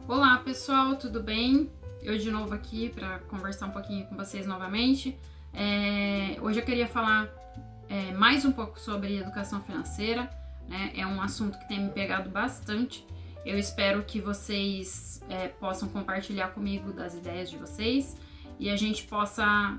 Olá pessoal, tudo bem? Eu de novo aqui para conversar um pouquinho com vocês novamente. Hoje eu queria falar mais um pouco sobre educação financeira, né? É um assunto que tem me pegado bastante. Eu espero que vocês possam compartilhar comigo das ideias de vocês e a gente possa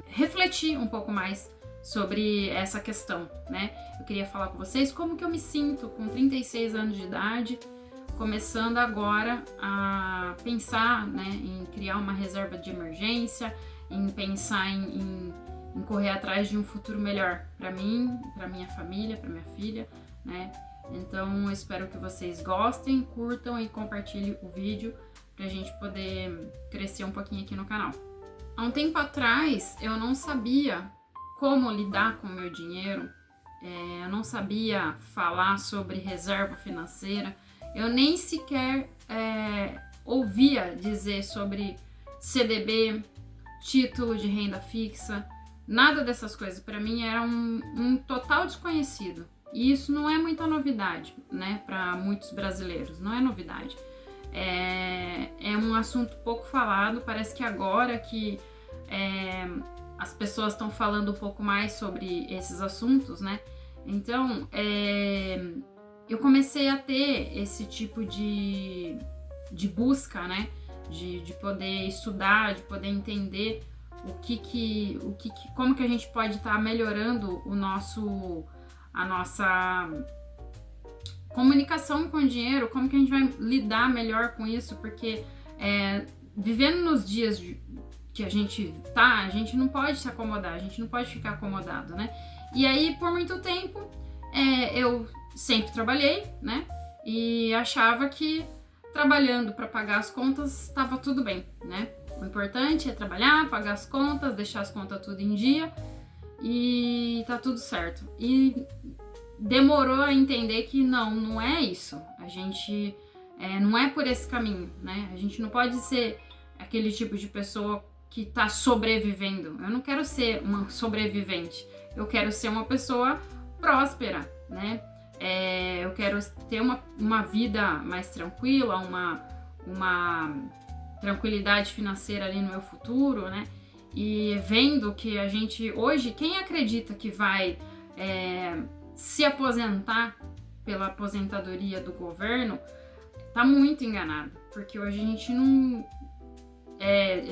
refletir um pouco mais sobre essa questão, né? Eu queria falar com vocês como que eu me sinto com 36 anos de idade, começando agora a pensar, né, em criar uma reserva de emergência, em pensar em correr atrás de um futuro melhor para mim, para minha família, para minha filha, né? Então eu espero que vocês gostem, curtam e compartilhem o vídeo para a gente poder crescer um pouquinho aqui no canal. Há um tempo atrás eu não sabia como lidar com o meu dinheiro, eu não sabia falar sobre reserva financeira, eu nem sequer ouvia dizer sobre CDB, título de renda fixa, nada dessas coisas. Para mim era um total desconhecido. E isso não é muita novidade, né, para muitos brasileiros, não é novidade. É um assunto pouco falado, parece que agora que as pessoas estão falando um pouco mais sobre esses assuntos, né? Então, eu comecei a ter esse tipo de busca, né? De poder estudar, de poder entender como que a gente pode estar melhorando a nossa comunicação com o dinheiro, como que a gente vai lidar melhor com isso, porque vivendo nos dias que a gente tá, a gente não pode se acomodar, a gente não pode ficar acomodado, né? E aí, por muito tempo, eu sempre trabalhei, né? E achava que trabalhando para pagar as contas estava tudo bem, né? O importante é trabalhar, pagar as contas, deixar as contas tudo em dia e tá tudo certo. E demorou a entender que não é isso. A gente não é por esse caminho, né? A gente não pode ser aquele tipo de pessoa que tá sobrevivendo. Eu não quero ser uma sobrevivente. Eu quero ser uma pessoa próspera, né? Eu quero ter uma vida mais tranquila, uma tranquilidade financeira ali no meu futuro, né? E vendo que a gente hoje, quem acredita que vai se aposentar pela aposentadoria do governo, tá muito enganado, porque hoje a gente não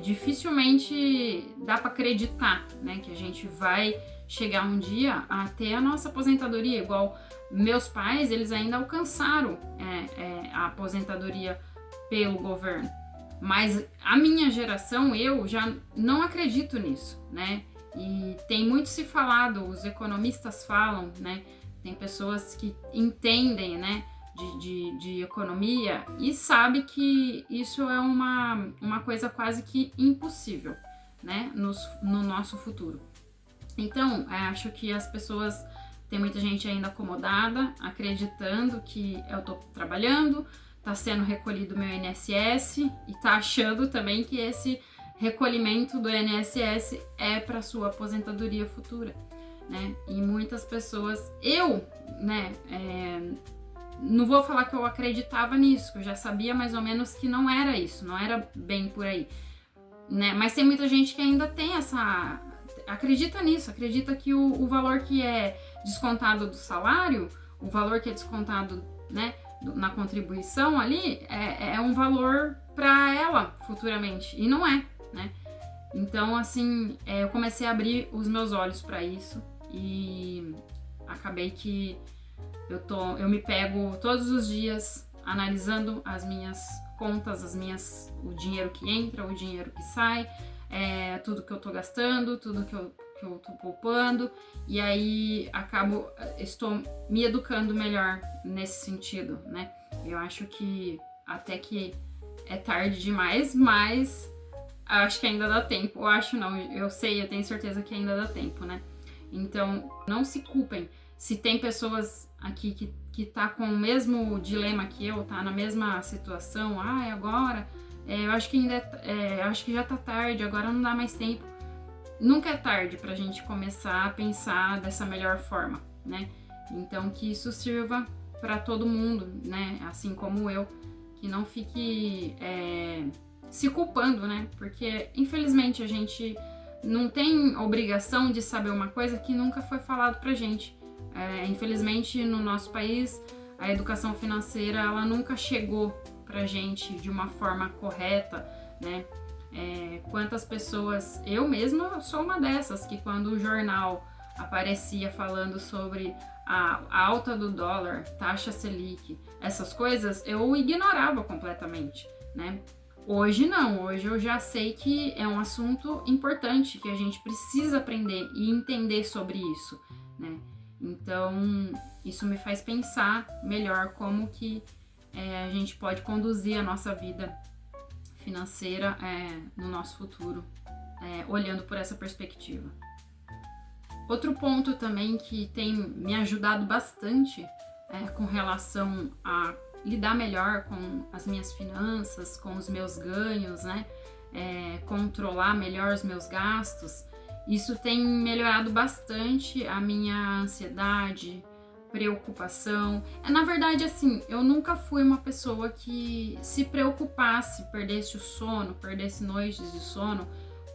dificilmente dá para acreditar, né, que a gente vai chegar um dia a ter a nossa aposentadoria, igual meus pais, eles ainda alcançaram a aposentadoria pelo governo. Mas a minha geração, eu já não acredito nisso, né? E tem muito se falado, os economistas falam, né? Tem pessoas que entendem, né, de economia e sabe que isso é uma coisa quase que impossível, né, no nosso futuro. Então, acho que as pessoas, tem muita gente ainda acomodada, acreditando que eu tô trabalhando, tá sendo recolhido meu INSS e tá achando também que esse recolhimento do INSS é para sua aposentadoria futura, né? E muitas pessoas, né, não vou falar que eu acreditava nisso, que eu já sabia mais ou menos que não era isso, não era bem por aí, né? Mas tem muita gente que ainda tem acredita nisso, acredita que o valor que é descontado do salário, o valor que é descontado, né, na contribuição ali, é um valor para ela futuramente, e não é, né? Então, assim, eu comecei a abrir os meus olhos para isso e acabei que eu me pego todos os dias analisando as minhas contas, o dinheiro que entra, o dinheiro que sai, tudo que eu tô gastando, tudo que eu tô poupando, e aí estou me educando melhor nesse sentido, né? Eu acho que até que é tarde demais, mas acho que ainda dá tempo. Eu acho não, eu sei, eu tenho certeza que ainda dá tempo, né? Então, não se culpem se tem pessoas aqui que tá com o mesmo dilema que eu, tá na mesma situação, agora, eu acho que acho que já tá tarde, agora não dá mais tempo. Nunca é tarde pra gente começar a pensar dessa melhor forma, né? Então, que isso sirva para todo mundo, né? Assim como eu, que não fique se culpando, né? Porque, infelizmente, a gente não tem obrigação de saber uma coisa que nunca foi falado pra gente. Infelizmente, no nosso país, a educação financeira, ela nunca chegou pra gente de uma forma correta, né? Quantas pessoas, eu mesma sou uma dessas, que quando o jornal aparecia falando sobre a alta do dólar, taxa Selic, essas coisas, eu ignorava completamente, né? Hoje não, hoje eu já sei que é um assunto importante, que a gente precisa aprender e entender sobre isso, né? Então, isso me faz pensar melhor como que a gente pode conduzir a nossa vida financeira no nosso futuro, olhando por essa perspectiva. Outro ponto também que tem me ajudado bastante com relação a lidar melhor com as minhas finanças, com os meus ganhos, né? Controlar melhor os meus gastos. Isso tem melhorado bastante a minha ansiedade, preocupação. Na verdade, assim, eu nunca fui uma pessoa que se preocupasse, perdesse o sono, perdesse noites de sono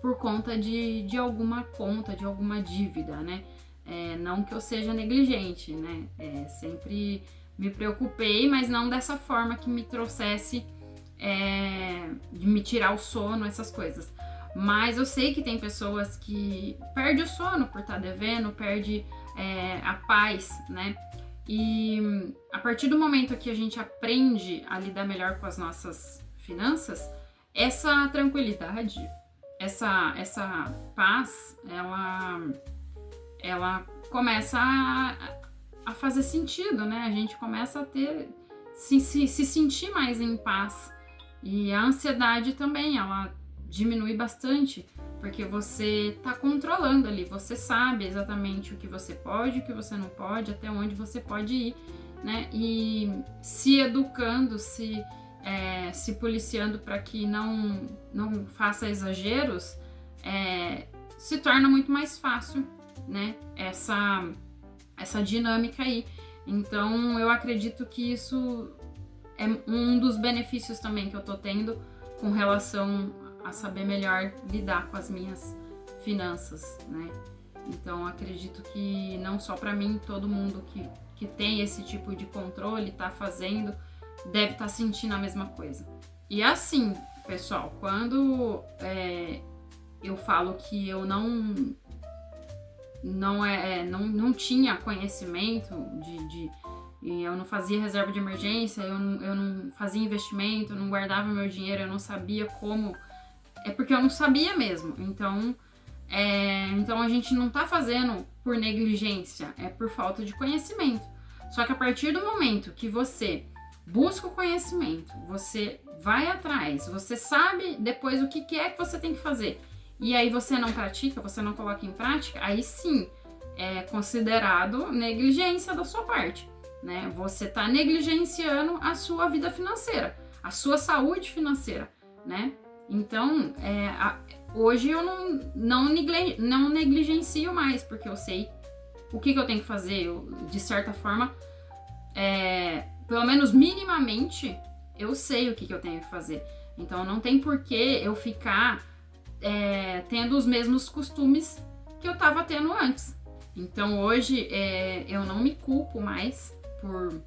por conta de alguma conta, de alguma dívida, né? Não que eu seja negligente, né? Sempre me preocupei, mas não dessa forma que me trouxesse de me tirar o sono, essas coisas. Mas eu sei que tem pessoas que perdem o sono por estar devendo, perde a paz, né? E a partir do momento que a gente aprende a lidar melhor com as nossas finanças, essa tranquilidade, essa paz, ela começa a fazer sentido, né? A gente começa a se sentir mais em paz. E a ansiedade também, ela diminui bastante, porque você tá controlando ali, você sabe exatamente o que você pode, o que você não pode, até onde você pode ir, né? E se educando, se policiando para que não faça exageros, se torna muito mais fácil, né? Essa dinâmica aí. Então, eu acredito que isso é um dos benefícios também que eu tô tendo com relação a saber melhor lidar com as minhas finanças, né? Então, acredito que não só para mim, todo mundo que tem esse tipo de controle, tá fazendo, deve estar sentindo a mesma coisa. E assim, pessoal, quando eu falo que eu não tinha conhecimento e eu não fazia reserva de emergência, eu não fazia investimento, eu não guardava meu dinheiro, eu não sabia como, é porque eu não sabia mesmo. Então a gente não tá fazendo por negligência, é por falta de conhecimento. Só que a partir do momento que você busca o conhecimento, você vai atrás, você sabe depois o que é que você tem que fazer, e aí você não pratica, você não coloca em prática, aí sim é considerado negligência da sua parte, né? Você está negligenciando a sua vida financeira, a sua saúde financeira, né? Então, hoje eu não negligencio mais, porque eu sei o que eu tenho que fazer. De certa forma, pelo menos minimamente, eu sei o que eu tenho que fazer. Então, não tem por que eu ficar tendo os mesmos costumes que eu estava tendo antes. Então, hoje, eu não me culpo mais por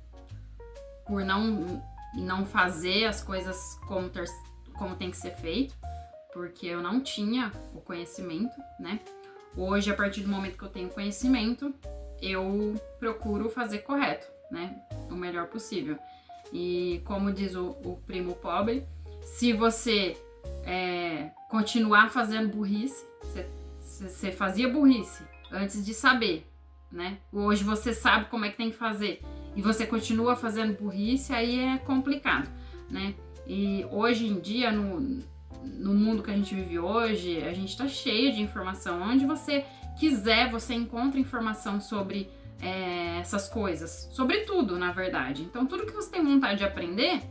não fazer as coisas como tem que ser feito, porque eu não tinha o conhecimento, né? Hoje, a partir do momento que eu tenho conhecimento, eu procuro fazer correto, né? O melhor possível. E como diz o primo pobre, se você continuar fazendo burrice, você fazia burrice antes de saber, né? Hoje você sabe como é que tem que fazer e você continua fazendo burrice, aí é complicado, né? E hoje em dia, no mundo que a gente vive hoje, a gente tá cheio de informação. Onde você quiser, você encontra informação sobre essas coisas. Sobre tudo, na verdade. Então, tudo que você tem vontade de aprender,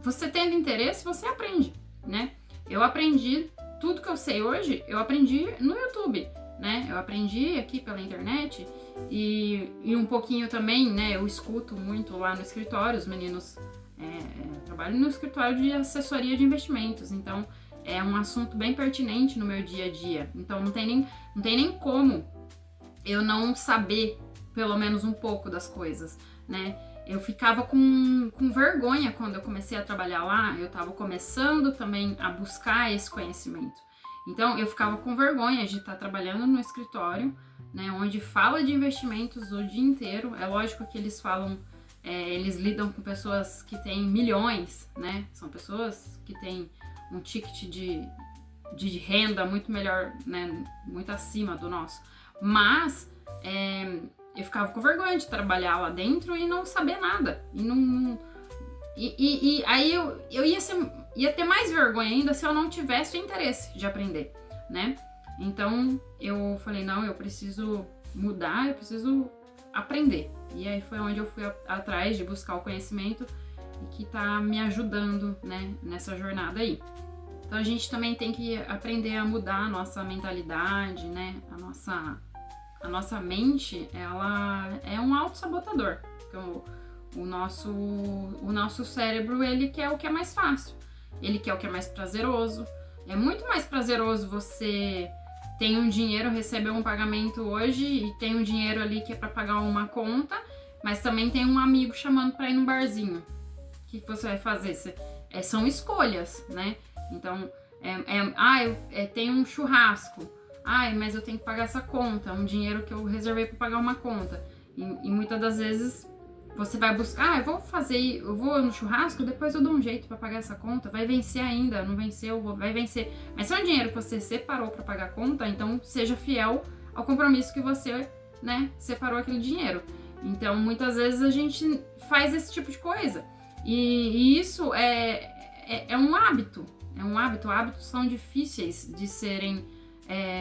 você tendo interesse, você aprende, né? Eu aprendi tudo que eu sei hoje, eu aprendi no YouTube, né? Eu aprendi aqui pela internet e um pouquinho também, né? Eu escuto muito lá no escritório, os meninos Eu trabalho no escritório de assessoria de investimentos, então é um assunto bem pertinente no meu dia a dia. Então não tem nem como eu não saber pelo menos um pouco das coisas, né? Eu ficava com vergonha quando eu comecei a trabalhar lá, eu estava começando também a buscar esse conhecimento. Então eu ficava com vergonha de estar trabalhando no escritório, né, onde fala de investimentos o dia inteiro. É lógico que eles falam, eles lidam com pessoas que têm milhões, né? São pessoas que têm um ticket de renda muito melhor, né, muito acima do nosso. Mas eu ficava com vergonha de trabalhar lá dentro e não saber nada. E aí eu ia ter mais vergonha ainda se eu não tivesse o interesse de aprender, né? Então eu falei, não, eu preciso mudar, eu preciso aprender. E aí foi onde eu fui atrás de buscar o conhecimento e que tá me ajudando, né, nessa jornada aí. Então a gente também tem que aprender a mudar a nossa mentalidade, né? A nossa mente, ela é um autossabotador. Então, o nosso cérebro, ele quer o que é mais fácil. Ele quer o que é mais prazeroso. É muito mais prazeroso você ter um dinheiro, receber um pagamento hoje e tem um dinheiro ali que é para pagar uma conta, mas também tem um amigo chamando para ir num barzinho. O que você vai fazer? São escolhas, né? Então, tem um churrasco. Mas eu tenho que pagar essa conta, um dinheiro que eu reservei para pagar uma conta. E muitas das vezes você vai buscar, eu vou no churrasco, depois eu dou um jeito para pagar essa conta, vai vencer ainda, não venceu, vai vencer. Mas se é um dinheiro que você separou para pagar a conta, então seja fiel ao compromisso que você, né, separou aquele dinheiro. Então, muitas vezes a gente faz esse tipo de coisa. E isso é um hábito. É um hábito. Hábitos são difíceis de serem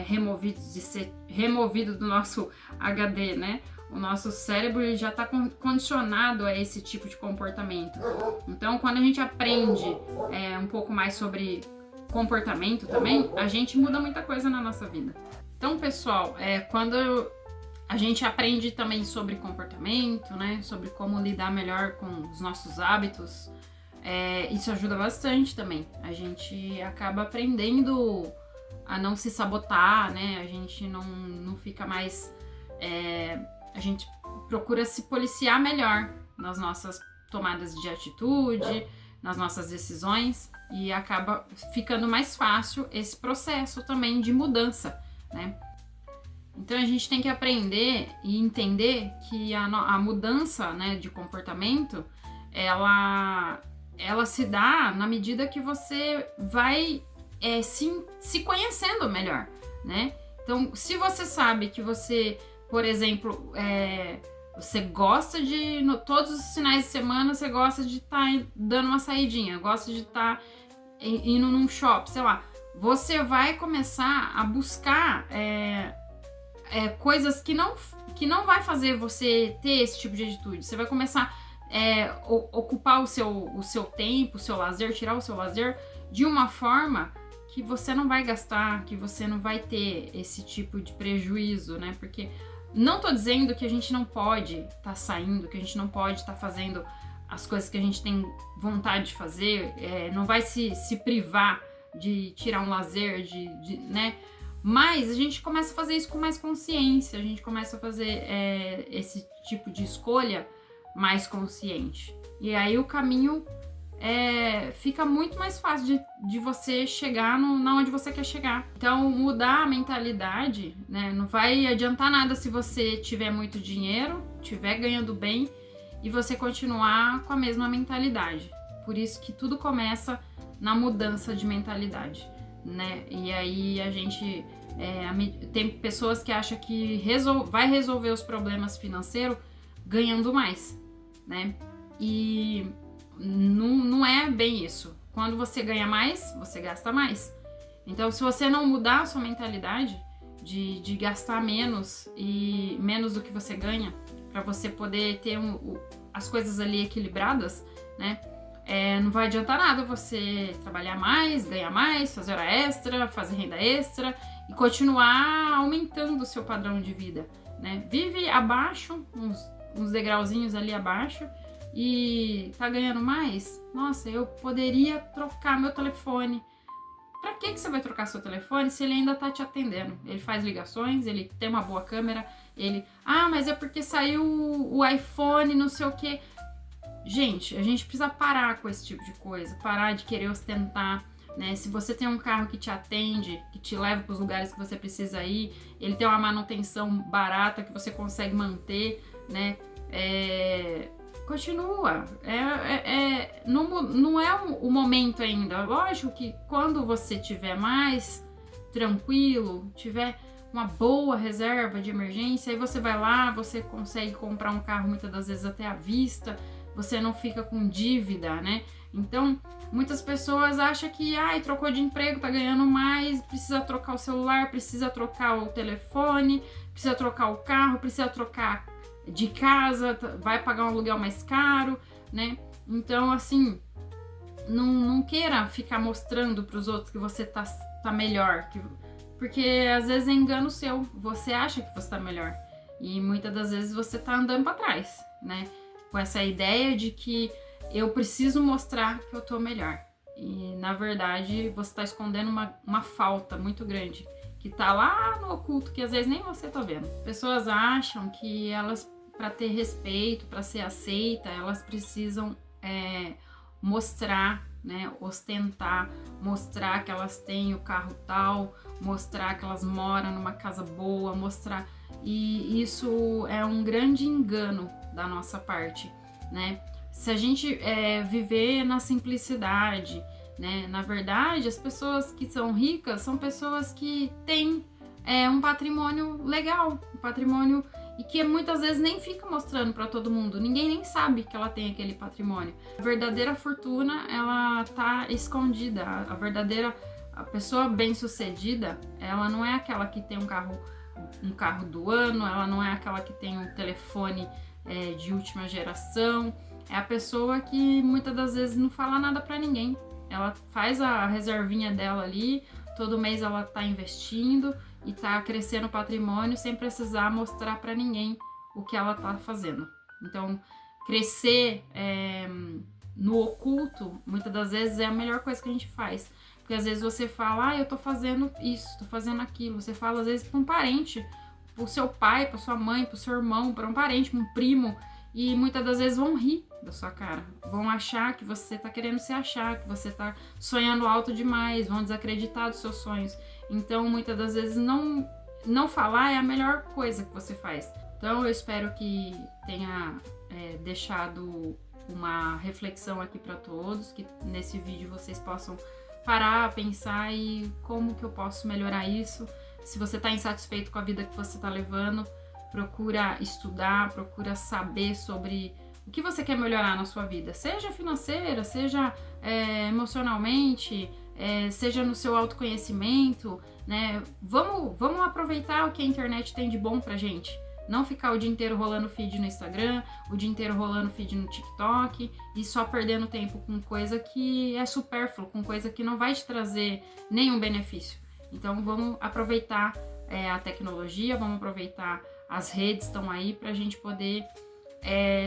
removidos, de ser removido do nosso HD, né? O nosso cérebro já está condicionado a esse tipo de comportamento. Então, quando a gente aprende um pouco mais sobre comportamento também, a gente muda muita coisa na nossa vida. Então, pessoal, quando a gente aprende também sobre comportamento, né? Sobre como lidar melhor com os nossos hábitos, isso ajuda bastante também. A gente acaba aprendendo a não se sabotar, né? A gente não fica mais... a gente procura se policiar melhor nas nossas tomadas de atitude, nas nossas decisões, e acaba ficando mais fácil esse processo também de mudança, né? Então a gente tem que aprender e entender que a mudança, né, de comportamento, ela se dá na medida que você vai se conhecendo melhor, né? Então, se você sabe que você, por exemplo, você gosta de, todos os finais de semana, você gosta de estar dando uma saidinha, gosta de estar indo num shopping, sei lá, você vai começar a buscar coisas que não vai fazer você ter esse tipo de atitude. Você vai começar a ocupar o seu tempo, o seu lazer, tirar o seu lazer de uma forma que você não vai gastar, que você não vai ter esse tipo de prejuízo, né? Porque não tô dizendo que a gente não pode estar saindo, que a gente não pode estar fazendo as coisas que a gente tem vontade de fazer, não vai se privar de tirar um lazer, né? Mas a gente começa a fazer isso com mais consciência, a gente começa a fazer esse tipo de escolha mais consciente. E aí o caminho fica muito mais fácil de você chegar na onde você quer chegar. Então, mudar a mentalidade, né? Não vai adiantar nada se você tiver muito dinheiro, tiver ganhando bem e você continuar com a mesma mentalidade. Por isso que tudo começa na mudança de mentalidade, né? E aí a gente tem pessoas que acham que vai resolver os problemas financeiros ganhando mais, né? E não é bem isso. Quando você ganha mais, você gasta mais. Então, se você não mudar a sua mentalidade de gastar menos e menos do que você ganha, para você poder ter as coisas ali equilibradas, né? Não vai adiantar nada você trabalhar mais, ganhar mais, fazer hora extra, fazer renda extra e continuar aumentando o seu padrão de vida, né? Vive abaixo, uns degrauzinhos ali abaixo, e tá ganhando mais, nossa, eu poderia trocar meu telefone. Pra que você vai trocar seu telefone se ele ainda tá te atendendo? Ele faz ligações, ele tem uma boa câmera, mas é porque saiu o iPhone, não sei o quê. Gente, a gente precisa parar com esse tipo de coisa, parar de querer ostentar, né? Se você tem um carro que te atende, que te leva para os lugares que você precisa ir, ele tem uma manutenção barata que você consegue manter, né? Continua. Não é o momento ainda. Lógico que quando você tiver mais tranquilo, tiver uma boa reserva de emergência, aí você vai lá, você consegue comprar um carro muitas das vezes até à vista, você não fica com dívida, né? Então, muitas pessoas acham que, trocou de emprego, tá ganhando mais, precisa trocar o celular, precisa trocar o telefone, precisa trocar o carro, precisa trocar de casa, vai pagar um aluguel mais caro, né? Então, assim, não queira ficar mostrando para os outros que você tá melhor, porque às vezes é engano seu, você acha que você tá melhor e muitas das vezes você tá andando para trás, né? Com essa ideia de que eu preciso mostrar que eu tô melhor. E, na verdade, você tá escondendo uma falta muito grande, que tá lá no oculto, que às vezes nem você tá vendo. Pessoas acham que elas, para ter respeito, para ser aceita, elas precisam mostrar, né, ostentar, mostrar que elas têm o carro tal, mostrar que elas moram numa casa boa, mostrar... E isso é um grande engano da nossa parte, né? Se a gente viver na simplicidade, né? Na verdade, as pessoas que são ricas são pessoas que têm um patrimônio legal, um patrimônio e que muitas vezes nem fica mostrando para todo mundo, ninguém nem sabe que ela tem aquele patrimônio. A verdadeira fortuna, ela tá escondida. A pessoa bem-sucedida, ela não é aquela que tem um carro do ano, ela não é aquela que tem um telefone de última geração, é a pessoa que muitas das vezes não fala nada para ninguém. Ela faz a reservinha dela ali, todo mês ela tá investindo e tá crescendo o patrimônio sem precisar mostrar para ninguém o que ela tá fazendo. Então, crescer no oculto, muitas das vezes é a melhor coisa que a gente faz. Porque às vezes você fala, eu tô fazendo isso, tô fazendo aquilo. Você fala às vezes para um parente, pro seu pai, pra sua mãe, pro seu irmão, para um parente, pra um primo. E muitas das vezes vão rir da sua cara. Vão achar que você tá querendo se achar, que você tá sonhando alto demais, vão desacreditar dos seus sonhos. Então, muitas das vezes, não falar é a melhor coisa que você faz. Então, eu espero que tenha deixado uma reflexão aqui para todos, que nesse vídeo vocês possam parar, pensar e como que eu posso melhorar isso. Se você tá insatisfeito com a vida que você tá levando, procura estudar, procura saber sobre o que você quer melhorar na sua vida, seja financeira, seja emocionalmente, seja no seu autoconhecimento, né? Vamos aproveitar o que a internet tem de bom pra gente. Não ficar o dia inteiro rolando feed no Instagram, o dia inteiro rolando feed no TikTok e só perdendo tempo com coisa que é supérfluo, com coisa que não vai te trazer nenhum benefício. Então vamos aproveitar a tecnologia, vamos aproveitar as redes estão aí pra gente poder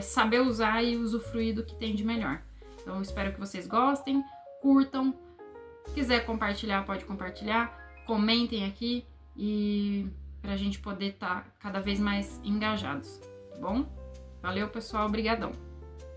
saber usar e usufruir do que tem de melhor. Então eu espero que vocês gostem, curtam, se quiser compartilhar, pode compartilhar, comentem aqui e pra gente poder estar cada vez mais engajados, tá bom? Valeu, pessoal, obrigadão!